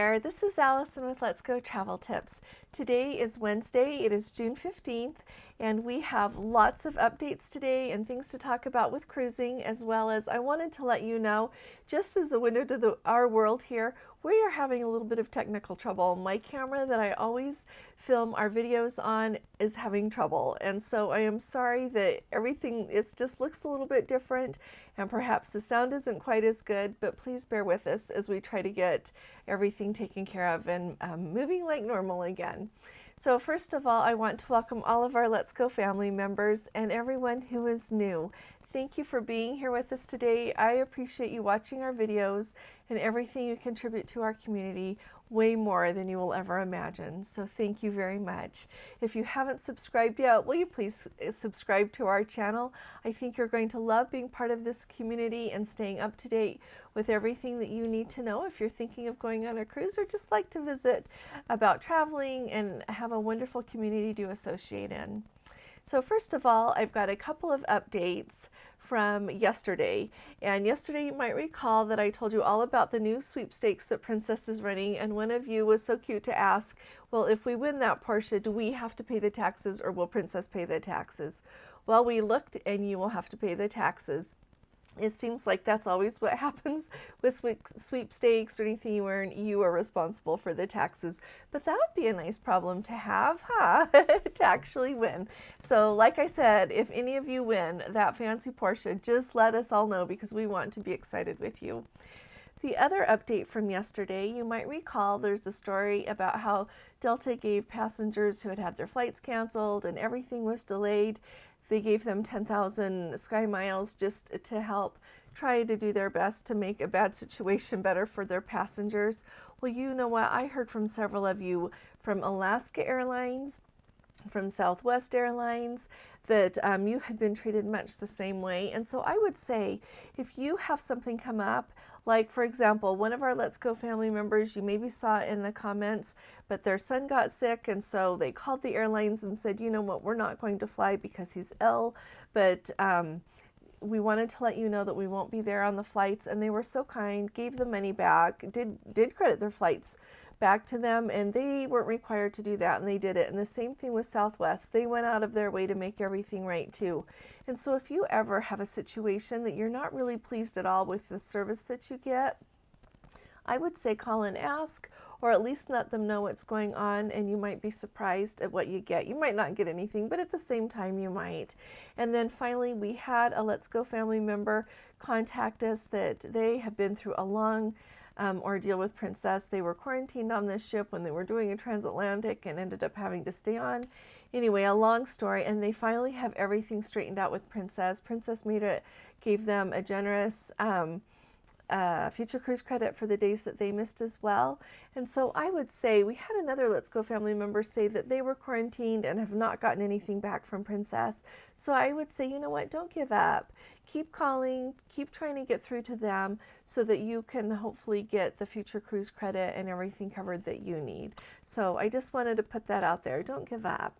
there, this is Allison with Let's Go Travel Tips. Today is Wednesday, it is June 15th, and we have lots of updates today and things to talk about with cruising, as well as I wanted to let you know, just as a window to our world here, we are having a little bit of technical trouble. My camera that I always film our videos on is having trouble, and so I am sorry that everything just looks a little bit different and perhaps the sound isn't quite as good, but please bear with us as we try to get everything taken care of and moving like normal again. So first of all, I want to welcome all of our Let's Go family members and everyone who is new. Thank you for being here with us today. I appreciate you watching our videos and everything you contribute to our community, way more than you will ever imagine. So thank you very much. If you haven't subscribed yet, will you please subscribe to our channel? I think you're going to love being part of this community and staying up to date with everything that you need to know if you're thinking of going on a cruise or just like to visit about traveling and have a wonderful community to associate in. So first of all, I've got a couple of updates from yesterday. And yesterday you might recall that I told you all about the new sweepstakes that Princess is running, and one of you was so cute to ask, well, if we win that Portia, do we have to pay the taxes or will Princess pay the taxes? Well, we looked and you will have to pay the taxes. It seems like that's always what happens with sweepstakes or anything where you are responsible for the taxes. But that would be a nice problem to have, huh? To actually win. So like I said, if any of you win that fancy Porsche, just let us all know because we want to be excited with you. The other update from yesterday, you might recall there's a story about how Delta gave passengers who had had their flights canceled and everything was delayed, they gave them 10,000 Sky Miles just to help try to do their best to make a bad situation better for their passengers. Well, you know what? I heard from several of you from Alaska Airlines, from Southwest Airlines, that you had been treated much the same way. And so I would say if you have something come up, like for example, one of our Let's Go family members, you maybe saw in the comments, but their son got sick and so they called the airlines and said, you know what, we're not going to fly because he's ill, but we wanted to let you know that we won't be there on the flights. And they were so kind, gave the money back, did credit their flights back to them, and they weren't required to do that, and they did it. And the same thing with Southwest. They went out of their way to make everything right too. And so if you ever have a situation that you're not really pleased at all with the service that you get, I would say call and ask, or at least let them know what's going on, and you might be surprised at what you get. You might not get anything, but at the same time you might. And then finally, we had a Let's Go family member contact us that they have been through a long ordeal with Princess. They were quarantined on this ship when they were doing a transatlantic and ended up having to stay on. Anyway, a long story, and they finally have everything straightened out with Princess. Princess gave them a generous future cruise credit for the days that they missed as well. And so I would say we had another Let's Go family member say that they were quarantined and have not gotten anything back from Princess. So I would say, you know what, don't give up. Keep calling, keep trying to get through to them so that you can hopefully get the future cruise credit and everything covered that you need. So I just wanted to put that out there. Don't give up.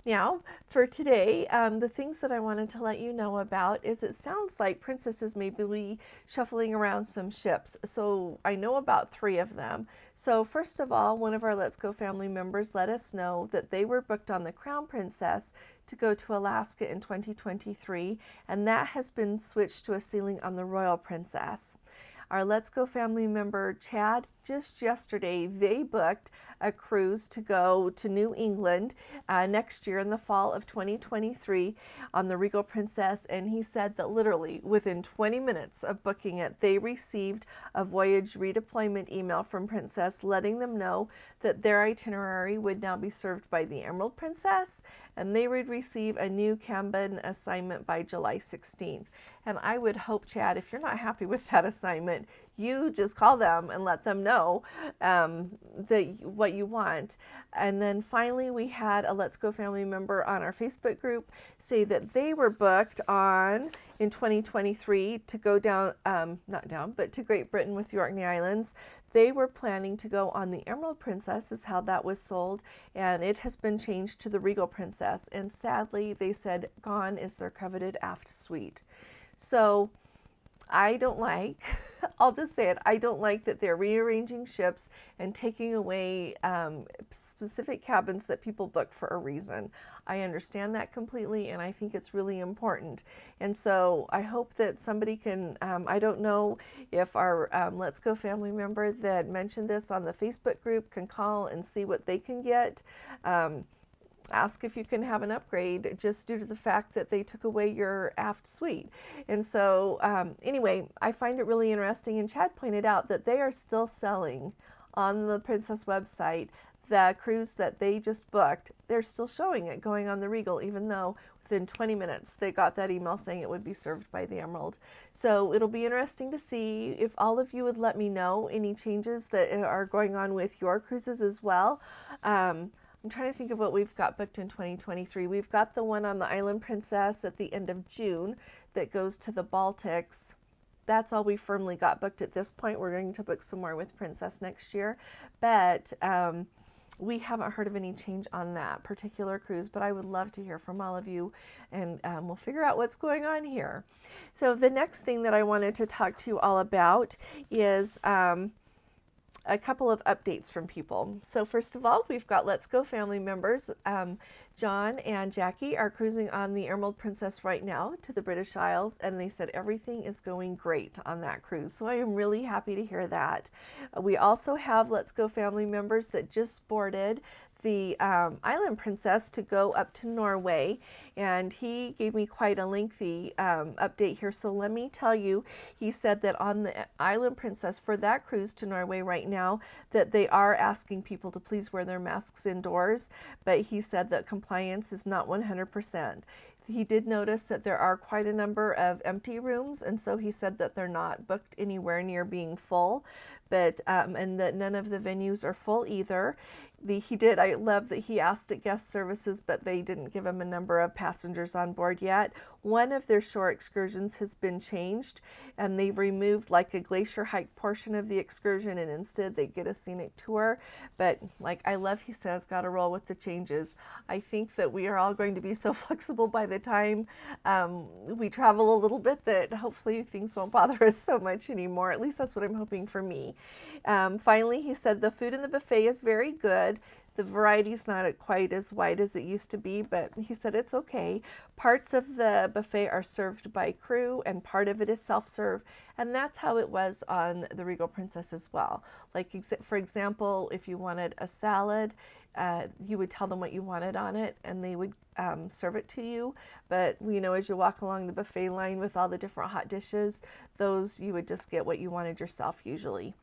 Now, for today, the things that I wanted to let you know about is it sounds like Princess is maybe shuffling around some ships. So I know about 3 of them. So first of all, one of our Let's Go family members let us know that they were booked on the Crown Princess to go to Alaska in 2023, and that has been switched to a sailing on the Royal Princess. Our Let's Go family member, Chad, just yesterday, they booked a cruise to go to New England next year in the fall of 2023 on the Regal Princess, and he said that literally within 20 minutes of booking it, they received a voyage redeployment email from Princess letting them know that their itinerary would now be served by the Emerald Princess, and they would receive a new cabin assignment by July 16th. And I would hope, Chad, if you're not happy with that assignment, you just call them and let them know what you want. And then finally, we had a Let's Go family member on our Facebook group say that they were booked in 2023 to go to Great Britain with the Orkney Islands. They were planning to go on the Emerald Princess, is how that was sold, and it has been changed to the Regal Princess. And sadly, they said gone is their coveted aft suite. So I don't like, I'll just say it, I don't like that they're rearranging ships and taking away specific cabins that people book for a reason. I understand that completely, and I think it's really important. And so I hope that somebody can, I don't know if our Let's Go family member that mentioned this on the Facebook group can call and see what they can get. Ask if you can have an upgrade just due to the fact that they took away your aft suite. And so anyway, I find it really interesting, and Chad pointed out that they are still selling on the Princess website the cruise that they just booked. They're still showing it going on the Regal, even though within 20 minutes they got that email saying it would be served by the Emerald. So it'll be interesting to see if all of you would let me know any changes that are going on with your cruises as well. I'm trying to think of what we've got booked in 2023. We've got the one on the Island Princess at the end of June that goes to the Baltics. That's all we firmly got booked at this point. We're going to book some more with Princess next year, but we haven't heard of any change on that particular cruise, but I would love to hear from all of you, and we'll figure out what's going on here. So the next thing that I wanted to talk to you all about is a couple of updates from people. So first of all, we've got Let's Go family members. John and Jackie are cruising on the Emerald Princess right now to the British Isles, and they said everything is going great on that cruise. So I am really happy to hear that. We also have Let's Go family members that just boarded the Island Princess to go up to Norway, and he gave me quite a lengthy update here. So let me tell you, he said that on the Island Princess for that cruise to Norway right now, that they are asking people to please wear their masks indoors, but he said that compliance is not 100%. He did notice that there are quite a number of empty rooms, and so he said that they're not booked anywhere near being full, but and that none of the venues are full either. I love that he asked at guest services, but they didn't give him a number of passengers on board yet. One of their shore excursions has been changed, and they've removed like a glacier hike portion of the excursion, and instead they get a scenic tour. But like I love, he says, got to roll with the changes. I think that we are all going to be so flexible by the time we travel a little bit that hopefully things won't bother us so much anymore. At least that's what I'm hoping for me. Finally, he said the food in the buffet is very good. The variety is not quite as wide as it used to be, but he said it's okay. Parts of the buffet are served by crew and part of it is self-serve, and that's how it was on the Regal Princess as well. Like, for example, if you wanted a salad, you would tell them what you wanted on it and they would serve it to you. But you know, as you walk along the buffet line with all the different hot dishes, those you would just get what you wanted yourself usually.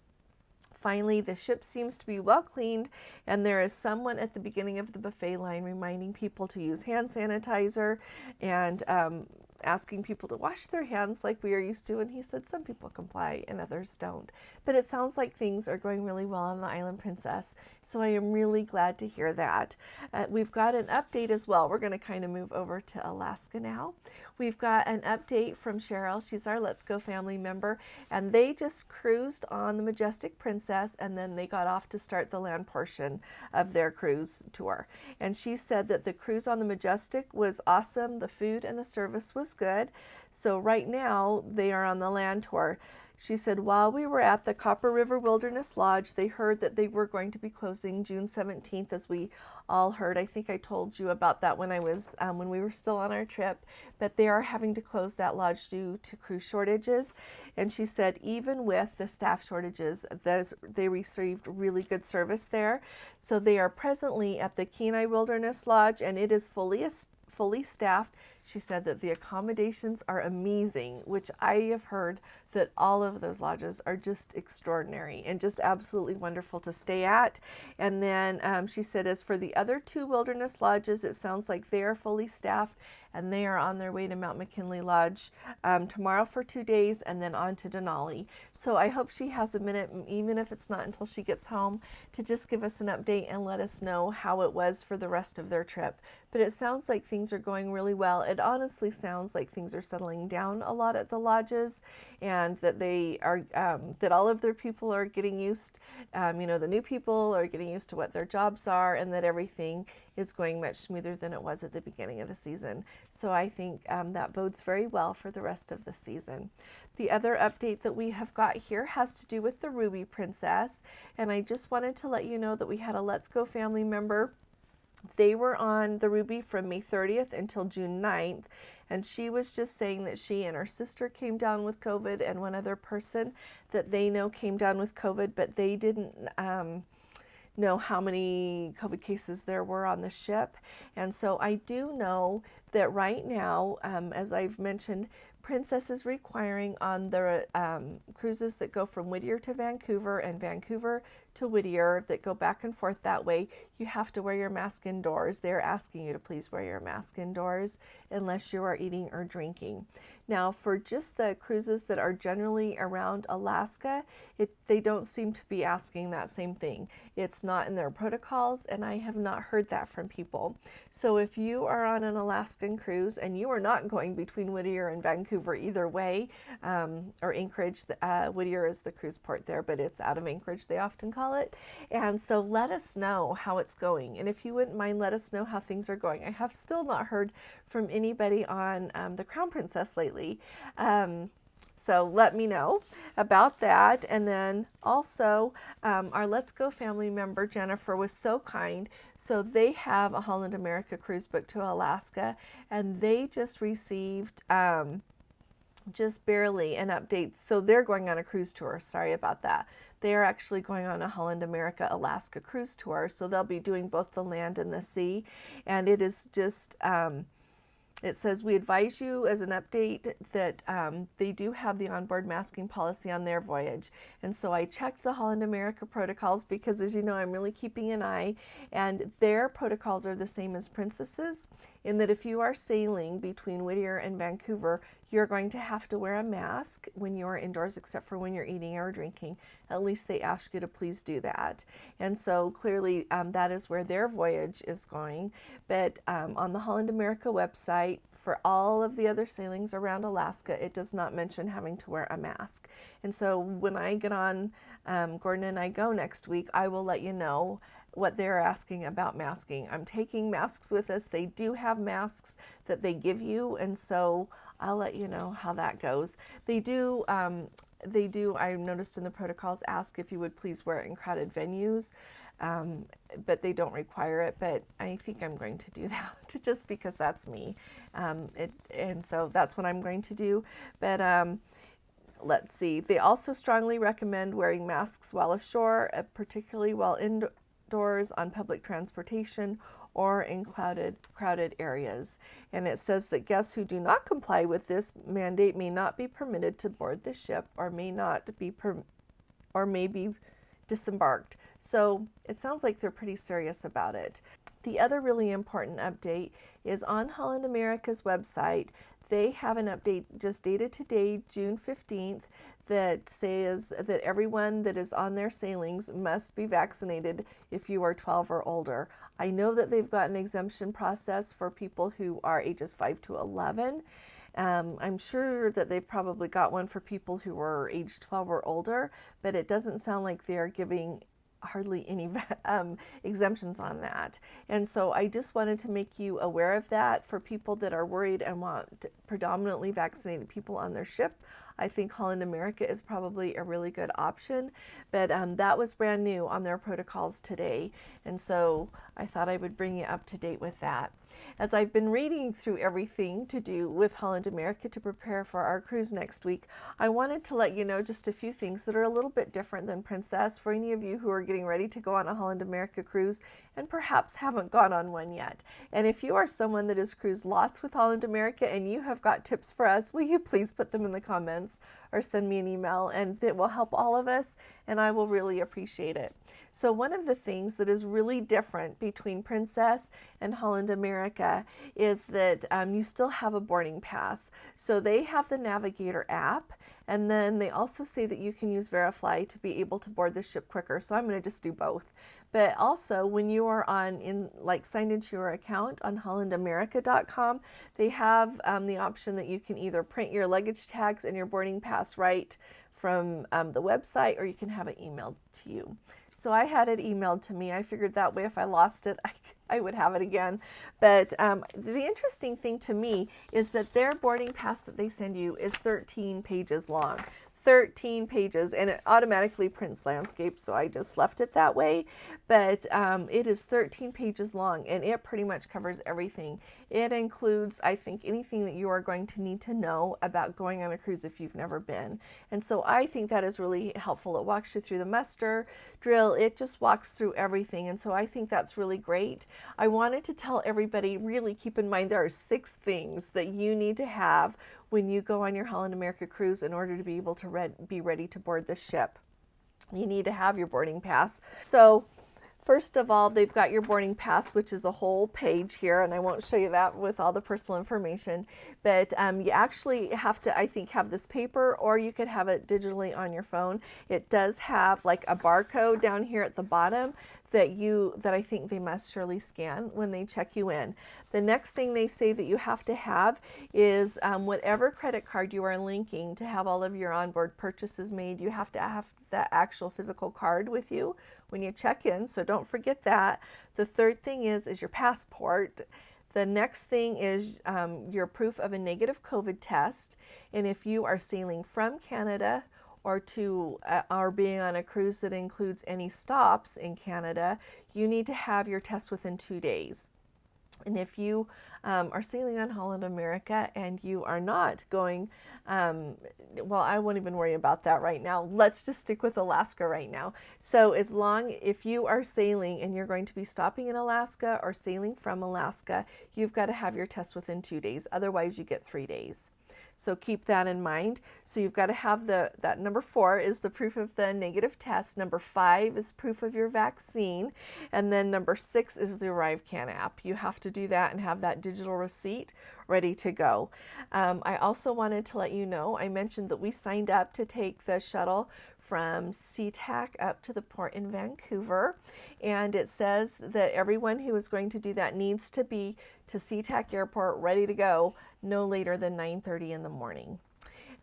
Finally, the ship seems to be well cleaned, and there is someone at the beginning of the buffet line reminding people to use hand sanitizer and asking people to wash their hands like we are used to, and he said some people comply and others don't. But it sounds like things are going really well on the Island Princess, so I am really glad to hear that. We've got an update as well. We're going to kind of move over to Alaska now. We've got an update from Cheryl. She's our Let's Go family member, and they just cruised on the Majestic Princess, and then they got off to start the land portion of their cruise tour. And she said that the cruise on the Majestic was awesome. The food and the service was good. So right now they are on the land tour. She said, while we were at the Copper River Wilderness Lodge, they heard that they were going to be closing June 17th, as we all heard. I think I told you about that when when we were still on our trip, but they are having to close that lodge due to crew shortages. And she said, even with the staff shortages, they received really good service there. So they are presently at the Kenai Wilderness Lodge, and it is fully staffed. She said that the accommodations are amazing, which I have heard that all of those lodges are just extraordinary and just absolutely wonderful to stay at. And then she said, as for the other two wilderness lodges, it sounds like they are fully staffed, and they are on their way to Mount McKinley Lodge tomorrow for 2 days, and then on to Denali. So I hope she has a minute, even if it's not until she gets home, to just give us an update and let us know how it was for the rest of their trip. But it sounds like things are going really well. it honestly sounds like things are settling down a lot at the lodges, and that they are that all of their people are getting used, the new people are getting used to what their jobs are, and that everything is going much smoother than it was at the beginning of the season. So I think that bodes very well for the rest of the season. The other update that we have got here has to do with the Ruby Princess, and I just wanted to let you know that we had a Let's Go family member. They were on the Ruby from May 30th until June 9th, and she was just saying that she and her sister came down with COVID, and one other person that they know came down with COVID, but they didn't know how many COVID cases there were on the ship. And so I do know that right now, as I've mentioned, Princess is requiring on the cruises that go from Whittier to Vancouver and Vancouver to Whittier that go back and forth that way, you have to wear your mask indoors. They're asking you to please wear your mask indoors unless you are eating or drinking. Now, for just the cruises that are generally around Alaska, they don't seem to be asking that same thing. It's not in their protocols, and I have not heard that from people. So if you are on an Alaskan cruise and you are not going between Whittier and Vancouver either way, or Anchorage, Whittier is the cruise port there, but it's out of Anchorage, they often call it. And so let us know how it's going. And if you wouldn't mind, let us know how things are going. I have still not heard from anybody on the Crown Princess lately. So let me know about that. And then also our Let's Go family member, Jennifer, was so kind. So they have a Holland America cruise booked to Alaska, and they just received just barely an update. So they're going on a cruise tour. Sorry about that. They are actually going on a Holland America Alaska cruise tour. So they'll be doing both the land and the sea. And it is just, it says, we advise you as an update that they do have the onboard masking policy on their voyage. And so I checked the Holland America protocols because, as you know, I'm really keeping an eye. And their protocols are the same as Princess's, in that if you are sailing between Whittier and Vancouver, you're going to have to wear a mask when you are indoors, except for when you're eating or drinking. At least they ask you to please do that. And so clearly that is where their voyage is going. But on the Holland America website, for all of the other sailings around Alaska, it does not mention having to wear a mask. And so when I get on Gordon and I Go next week, I will let you know what they're asking about masking. I'm taking masks with us. They do have masks that they give you, and so I'll let you know how that goes. They do, I noticed in the protocols, ask if you would please wear it in crowded venues, but they don't require it, but I think I'm going to do that just because that's me. And so that's what I'm going to do. But let's see. They also strongly recommend wearing masks while ashore, particularly while indoors on public transportation or in crowded areas. And it says that guests who do not comply with this mandate may not be permitted to board the ship or may be disembarked. So it sounds like they're pretty serious about it. The other really important update is on Holland America's website. They have an update just dated today, June 15th, that says that everyone that is on their sailings must be vaccinated if you are 12 or older. I know that they've got an exemption process for people who are ages 5 to 11. I'm sure that they've probably got one for people who are age 12 or older, but it doesn't sound like they're giving hardly any exemptions on that. And so I just wanted to make you aware of that for people that are worried and want predominantly vaccinated people on their ship. I think Holland America is probably a really good option, but that was brand new on their protocols today. And so I thought I would bring you up to date with that. As I've been reading through everything to do with Holland America to prepare for our cruise next week, I wanted to let you know just a few things that are a little bit different than Princess for any of you who are getting ready to go on a Holland America cruise and perhaps haven't gone on one yet. And if you are someone that has cruised lots with Holland America and you have got tips for us, will you please put them in the comments or send me an email, and it will help all of us, and I will really appreciate it. So one of the things that is really different between Princess and Holland America is that you still have a boarding pass. So they have the Navigator app, and then they also say that you can use Verifly to be able to board the ship quicker. So I'm going to just do both. But also when you are signed into your account on hollandamerica.com, they have the option that you can either print your luggage tags and your boarding pass right from the website, or you can have it emailed to you. So I had it emailed to me. I figured that way if I lost it, I would have it again. But the interesting thing to me is that their boarding pass that they send you is 13 pages long. 13 pages, and it automatically prints landscape, so I just left it that way. But it is 13 pages long, and it pretty much covers everything. It includes, I think, anything that you are going to need to know about going on a cruise if you've never been. And so I think that is really helpful. It walks you through the muster drill. It just walks through everything, and so I think that's really great. I wanted to tell everybody, really keep in mind there are 6 things that you need to have when you go on your Holland America cruise in order to be able to be ready to board the ship. You need to have your boarding pass. So first of all, they've got your boarding pass, which is a whole page here, and I won't show you that with all the personal information, but you actually have to, I think, have this paper, or you could have it digitally on your phone. It does have like a barcode down here at the bottom that I think they must surely scan when they check you in. The next thing they say that you have to have is whatever credit card you are linking to have all of your onboard purchases made, you have to have that actual physical card with you when you check in, so don't forget that. The third thing is your passport. The next thing is your proof of a negative COVID test, and if you are sailing from Canada or being on a cruise that includes any stops in Canada, you need to have your test within 2 days. And if you are sailing on Holland America and you are not going, well, I won't even worry about that right now. Let's just stick with Alaska right now. So if you are sailing and you're going to be stopping in Alaska or sailing from Alaska, you've got to have your test within 2 days. Otherwise, you get 3 days. So keep that in mind. So you've got to have that number 4 is the proof of the negative test. Number 5 is proof of your vaccine. And then number 6 is the ArriveCan app. You have to do that and have that digital receipt ready to go. I also wanted to let you know, I mentioned that we signed up to take the shuttle from SeaTac up to the port in Vancouver, and it says that everyone who is going to do that needs to be to SeaTac Airport ready to go no later than 9:30 in the morning.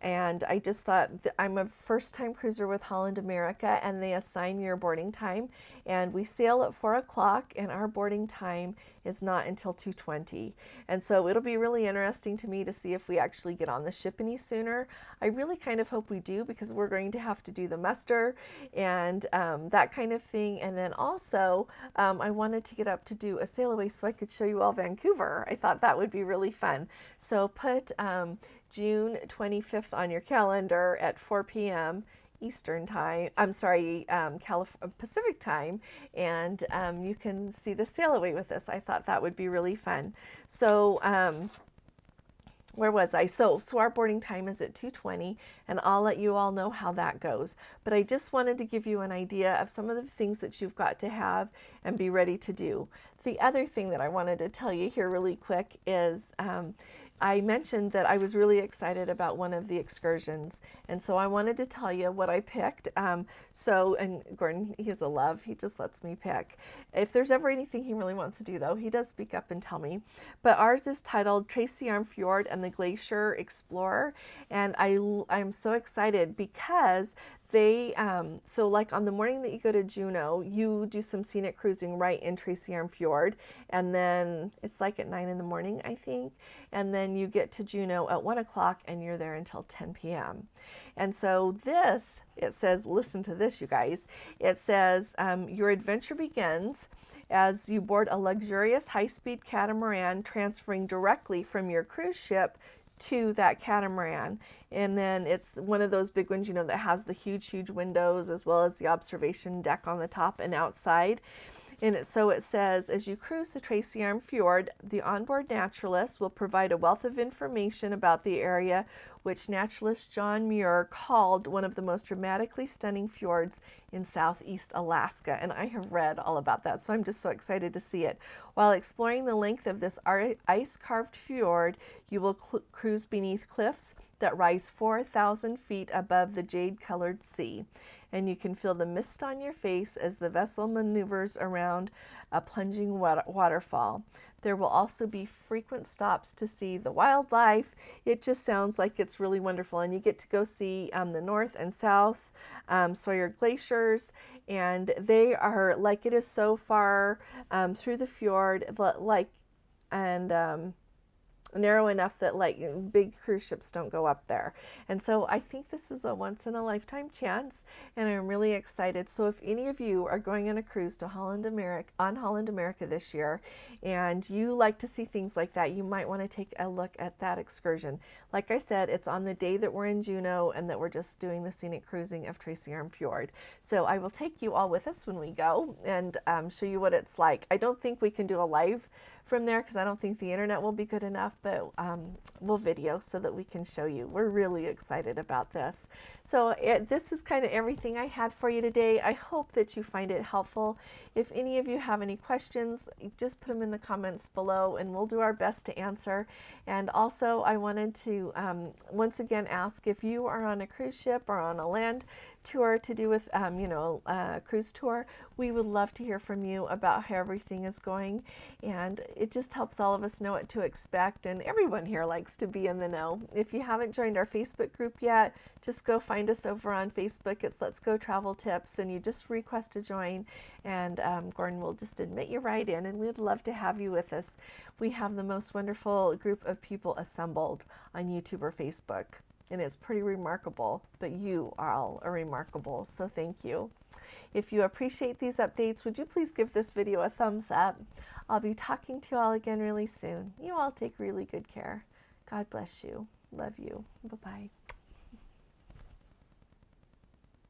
And I just thought, I'm a first-time cruiser with Holland America, and they assign your boarding time, and we sail at 4 o'clock, and our boarding time is not until 2:20. And so it'll be really interesting to me to see if we actually get on the ship any sooner. I really kind of hope we do, because we're going to have to do the muster and that kind of thing. And then also, I wanted to get up to do a sail away so I could show you all Vancouver. I thought that would be really fun. So put June 25th on your calendar at 4 p.m. Eastern time, Pacific time, and you can see the sail away with us. I thought that would be really fun. So where was I? So our boarding time is at 2:20, and I'll let you all know how that goes. But I just wanted to give you an idea of some of the things that you've got to have and be ready to do. The other thing that I wanted to tell you here really quick is I mentioned that I was really excited about one of the excursions, and so I wanted to tell you what I picked. And Gordon, he's a love. He just lets me pick. If there's ever anything he really wants to do, though, he does speak up and tell me. But ours is titled Tracy Arm Fjord and the Glacier Explorer, and I'm so excited because they, so like on the morning that you go to Juneau, you do some scenic cruising right in Tracy Arm Fjord, and then it's like at 9 in the morning, I think, and then you get to Juneau at 1 o'clock and you're there until 10 p.m. And so it says, listen to this, you guys, it says, your adventure begins as you board a luxurious high-speed catamaran transferring directly from your cruise ship to that catamaran. And then it's one of those big ones, that has the huge windows as well as the observation deck on the top and outside. And so it says, as you cruise the Tracy Arm Fjord, the onboard naturalist will provide a wealth of information about the area which naturalist John Muir called one of the most dramatically stunning fjords in southeast Alaska. And I have read all about that, so I'm just so excited to see it. While exploring the length of this ice-carved fjord, you will cruise beneath cliffs that rise 4,000 feet above the jade-colored sea. And you can feel the mist on your face as the vessel maneuvers around a plunging waterfall. There will also be frequent stops to see the wildlife. It just sounds like it's really wonderful. And you get to go see the North and South Sawyer glaciers. And they are, like, it is so far through the fjord, narrow enough that like big cruise ships don't go up there. And so I think this is a once in a lifetime chance, and I'm really excited. So if any of you are going on a cruise to Holland America this year, and you like to see things like that, you might want to take a look at that excursion. Like I said, it's on the day that we're in Juneau and that we're just doing the scenic cruising of Tracy Arm Fjord. So I will take you all with us when we go and show you what it's like. I don't think we can do a live from there because I don't think the internet will be good enough, but we'll video so that we can show you. We're really excited about this. So this is kind of everything I had for you today. I hope that you find it helpful. If any of you have any questions, just put them in the comments below and we'll do our best to answer. And also I wanted to once again ask, if you are on a cruise ship or on a land tour to do with a cruise tour, we would love to hear from you about how everything is going, and it just helps all of us know what to expect, and everyone here likes to be in the know. If you haven't joined our Facebook group yet, just go find us over on Facebook. It's Let's Go Travel Tips, and you just request to join, and Gordon will just admit you right in, and we'd love to have you with us. We have the most wonderful group of people assembled on YouTube or Facebook, and it's pretty remarkable, but you all are remarkable, so thank you. If you appreciate these updates, would you please give this video a thumbs up? I'll be talking to you all again really soon. You all take really good care. God bless you. Love you. Bye-bye.